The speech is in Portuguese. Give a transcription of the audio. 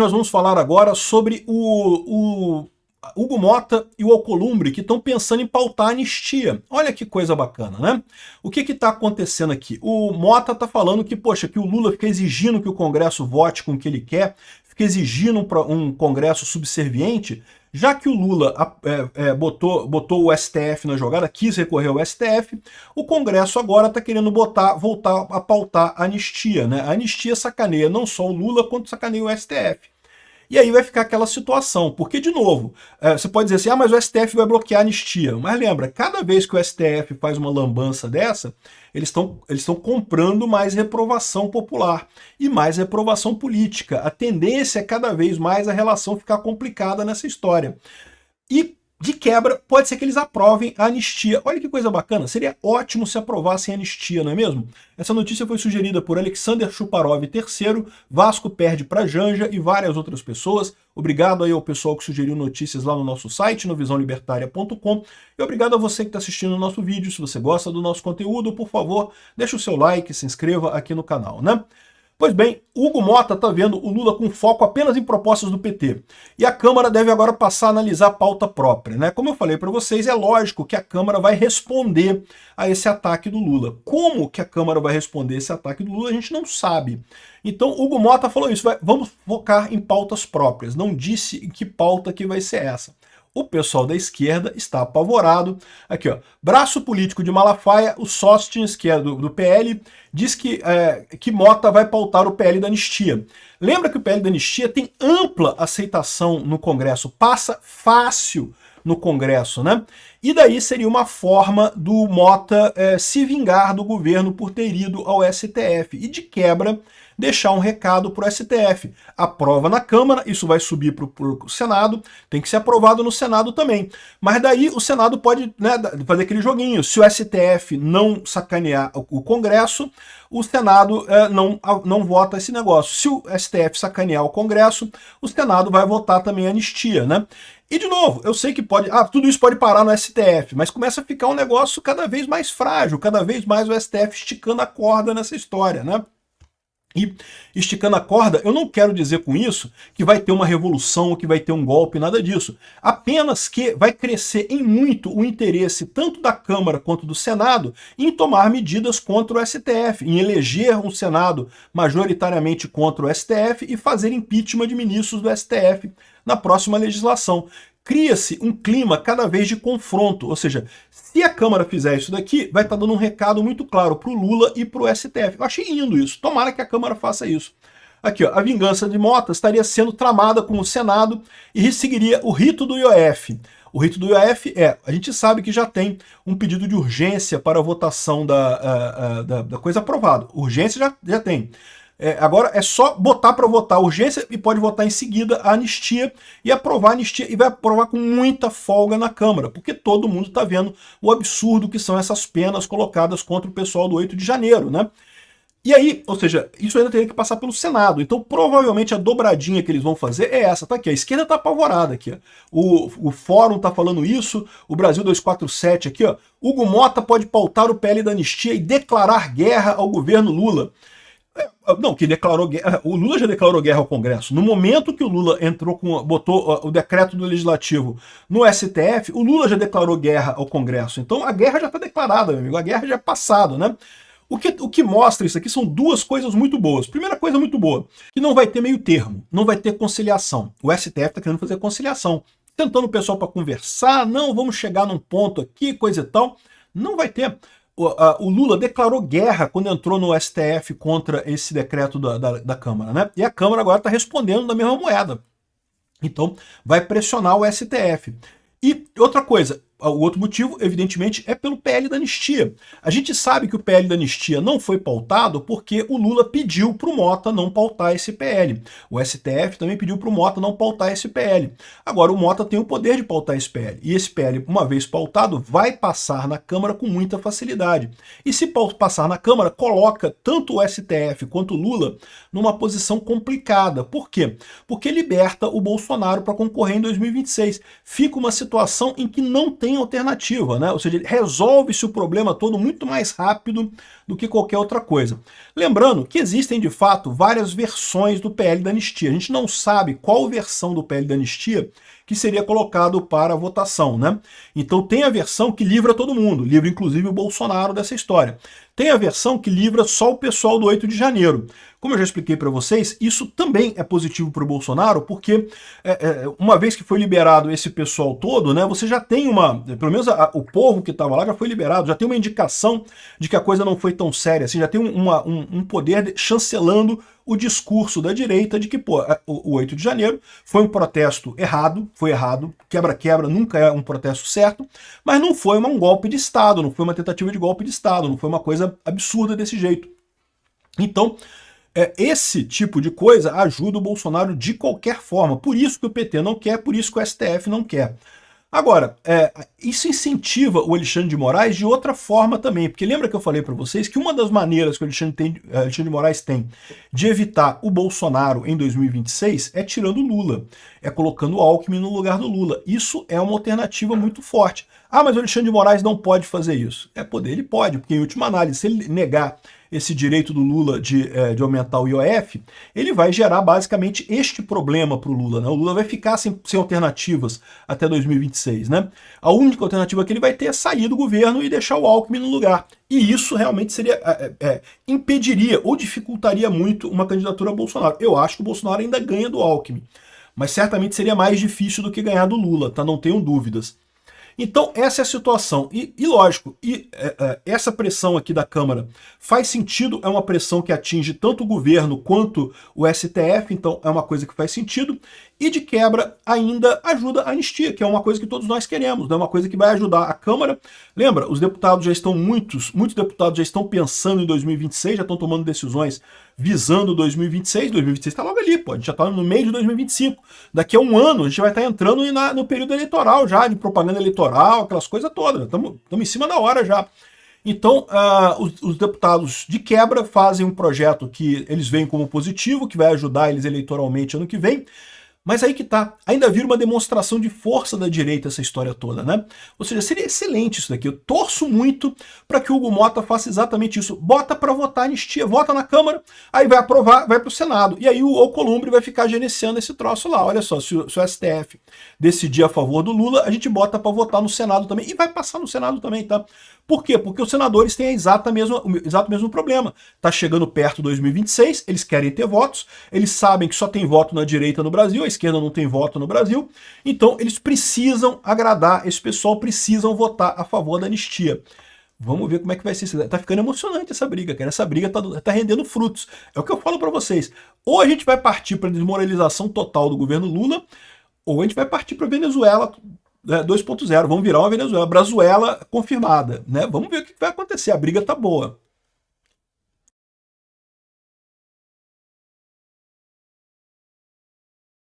Nós vamos falar agora sobre o Hugo Mota e o Alcolumbre, que estão pensando em pautar a anistia. Olha que coisa bacana, né? O que está acontecendo aqui? O Mota está falando que, poxa, que o Lula fica exigindo que o Congresso vote com o que ele quer, fica exigindo um Congresso subserviente, já que o Lula botou o STF na jogada, quis recorrer ao STF, o Congresso agora está querendo voltar a pautar a anistia, né? A anistia sacaneia não só o Lula, quanto sacaneia o STF. E aí vai ficar aquela situação, porque, de novo, você pode dizer assim, mas o STF vai bloquear a anistia. Mas lembra, cada vez que o STF faz uma lambança dessa, eles estão comprando mais reprovação popular e mais reprovação política. A tendência é cada vez mais a relação ficar complicada nessa história. E, de quebra, pode ser que eles aprovem a anistia. Olha que coisa bacana, seria ótimo se aprovassem a anistia, não é mesmo? Essa notícia foi sugerida por Alexander Chuparov III, Vasco perde para Janja e várias outras pessoas. Obrigado aí ao pessoal que sugeriu notícias lá no nosso site, no visãolibertaria.com. E obrigado a você que está assistindo o nosso vídeo. Se você gosta do nosso conteúdo, por favor, deixe o seu like, se inscreva aqui no canal, né? Pois bem, Hugo Mota está vendo o Lula com foco apenas em propostas do PT. E a Câmara deve agora passar a analisar a pauta própria, né? Como eu falei para vocês, é lógico que a Câmara vai responder a esse ataque do Lula. Como que a Câmara vai responder esse ataque do Lula, a gente não sabe. Então, Hugo Mota falou isso, vamos focar em pautas próprias. Não disse em que pauta que vai ser essa. O pessoal da esquerda está apavorado. Aqui, ó, braço político de Malafaia, o Sóstines, que é do PL, diz que Mota vai pautar o PL da anistia. Lembra que o PL da anistia tem ampla aceitação no Congresso, passa fácil no Congresso, né? E daí seria uma forma do Mota se vingar do governo por ter ido ao STF. E de quebra, deixar um recado para o STF. Aprova na Câmara, isso vai subir para o Senado, tem que ser aprovado no Senado também. Mas daí o Senado pode, né, fazer aquele joguinho. Se o STF não sacanear o Congresso, o Senado não vota esse negócio. Se o STF sacanear o Congresso, o Senado vai votar também a anistia, né? E, de novo, eu sei que tudo isso pode parar no STF, mas começa a ficar um negócio cada vez mais frágil, cada vez mais o STF esticando a corda nessa história, né? E esticando a corda, eu não quero dizer com isso que vai ter uma revolução, que vai ter um golpe, nada disso. Apenas que vai crescer em muito o interesse tanto da Câmara quanto do Senado em tomar medidas contra o STF, em eleger um Senado majoritariamente contra o STF e fazer impeachment de ministros do STF na próxima legislação. Cria-se um clima cada vez de confronto, ou seja, se a Câmara fizer isso daqui, vai estar dando um recado muito claro para o Lula e para o STF. Eu achei lindo isso, tomara que a Câmara faça isso. Aqui, ó, a vingança de Mota estaria sendo tramada com o Senado e seguiria o rito do IOF. O rito do IOF a gente sabe que já tem um pedido de urgência para a votação da coisa aprovada. Urgência já tem. Agora é só botar para votar a urgência e pode votar em seguida a anistia e aprovar a anistia, e vai aprovar com muita folga na Câmara, porque todo mundo está vendo o absurdo que são essas penas colocadas contra o pessoal do 8 de janeiro, né? E aí, ou seja, isso ainda teria que passar pelo Senado, então provavelmente a dobradinha que eles vão fazer é essa, tá aqui, a esquerda tá apavorada aqui, ó. O Fórum tá falando isso, o Brasil 247 aqui, ó, Hugo Mota pode pautar o PL da anistia e declarar guerra ao governo Lula. Não, que declarou guerra. O Lula já declarou guerra ao Congresso. No momento que o Lula botou o decreto do Legislativo no STF, o Lula já declarou guerra ao Congresso. Então a guerra já está declarada, meu amigo. A guerra já é passado, né? O que mostra isso aqui são duas coisas muito boas. Primeira coisa muito boa, que não vai ter meio termo, não vai ter conciliação. O STF está querendo fazer conciliação, tentando o pessoal para conversar, não, vamos chegar num ponto aqui, coisa e tal. Não vai ter. O Lula declarou guerra quando entrou no STF contra esse decreto da Câmara, né? E a Câmara agora está respondendo da mesma moeda. Então, vai pressionar o STF. E outra coisa, o outro motivo, evidentemente, é pelo PL da anistia. A gente sabe que o PL da anistia não foi pautado porque o Lula pediu para o Mota não pautar esse PL. O STF também pediu para o Mota não pautar esse PL. Agora, o Mota tem o poder de pautar esse PL. E esse PL, uma vez pautado, vai passar na Câmara com muita facilidade. E se passar na Câmara, coloca tanto o STF quanto o Lula numa posição complicada. Por quê? Porque liberta o Bolsonaro para concorrer em 2026. Fica uma situação em que não tem tem alternativa, né? Ou seja, resolve-se o problema todo muito mais rápido do que qualquer outra coisa. Lembrando que existem, de fato, várias versões do PL da anistia. A gente não sabe qual versão do PL da anistia que seria colocado para votação, né? Então tem a versão que livra todo mundo, livra inclusive o Bolsonaro dessa história. Tem a versão que livra só o pessoal do 8 de janeiro. Como eu já expliquei para vocês, isso também é positivo para o Bolsonaro, porque uma vez que foi liberado esse pessoal todo, né, você já tem pelo menos o povo que estava lá já foi liberado, já tem uma indicação de que a coisa não foi tão séria, assim, já tem um poder chancelando o discurso da direita de que, pô, o 8 de janeiro foi um protesto errado, foi errado, quebra-quebra nunca é um protesto certo, mas não foi um golpe de Estado, não foi uma tentativa de golpe de Estado, não foi uma coisa absurda desse jeito. Então, esse tipo de coisa ajuda o Bolsonaro de qualquer forma. Por isso que o PT não quer, por isso que o STF não quer. Agora, isso incentiva o Alexandre de Moraes de outra forma também, porque lembra que eu falei para vocês que uma das maneiras que o Alexandre de Moraes tem de evitar o Bolsonaro em 2026 é tirando o Lula, é colocando o Alckmin no lugar do Lula. Isso é uma alternativa muito forte. Ah, mas o Alexandre de Moraes não pode fazer isso. Ele pode, porque em última análise, se ele negar esse direito do Lula de aumentar o IOF, ele vai gerar basicamente este problema para o Lula, né? O Lula vai ficar sem alternativas até 2026, né? A única alternativa que ele vai ter é sair do governo e deixar o Alckmin no lugar. E isso realmente impediria ou dificultaria muito uma candidatura a Bolsonaro. Eu acho que o Bolsonaro ainda ganha do Alckmin, mas certamente seria mais difícil do que ganhar do Lula, tá? Não tenho dúvidas. Então essa é a situação, e lógico, essa pressão aqui da Câmara faz sentido, é uma pressão que atinge tanto o governo quanto o STF, então é uma coisa que faz sentido, e de quebra ainda ajuda a anistia, que é uma coisa que todos nós queremos, é uma coisa que vai ajudar a Câmara. Lembra, os deputados já estão, muitos deputados já estão pensando em 2026, já estão tomando decisões visando 2026, 2026 está logo ali, pô, a gente já está no meio de 2025, daqui a um ano a gente vai estar entrando no período eleitoral já, de propaganda eleitoral, aquelas coisas todas, estamos em cima da hora já. Então, os deputados de quebra fazem um projeto que eles veem como positivo, que vai ajudar eles eleitoralmente ano que vem, mas aí que tá, ainda vira uma demonstração de força da direita essa história toda, né? Ou seja, seria excelente isso daqui. Eu torço muito para que o Hugo Mota faça exatamente isso. Bota para votar a anistia, vota na Câmara, aí vai aprovar, vai para o Senado. E aí o Alcolumbre vai ficar gerenciando esse troço lá. Olha só, se o STF decidir a favor do Lula, a gente bota para votar no Senado também. E vai passar no Senado também, tá? Por quê? Porque os senadores têm o exato mesmo problema. Tá chegando perto de 2026, eles querem ter votos, eles sabem que só tem voto na direita no Brasil, a esquerda não tem voto no Brasil, então eles precisam agradar, esse pessoal precisam votar a favor da anistia. Vamos ver como é que vai ser. Tá ficando emocionante essa briga, cara. Essa briga tá rendendo frutos. É o que eu falo para vocês. Ou a gente vai partir para desmoralização total do governo Lula, ou a gente vai partir para Venezuela 2.0, vamos virar uma Venezuela, Brazuela confirmada, né? Vamos ver o que vai acontecer, a briga tá boa.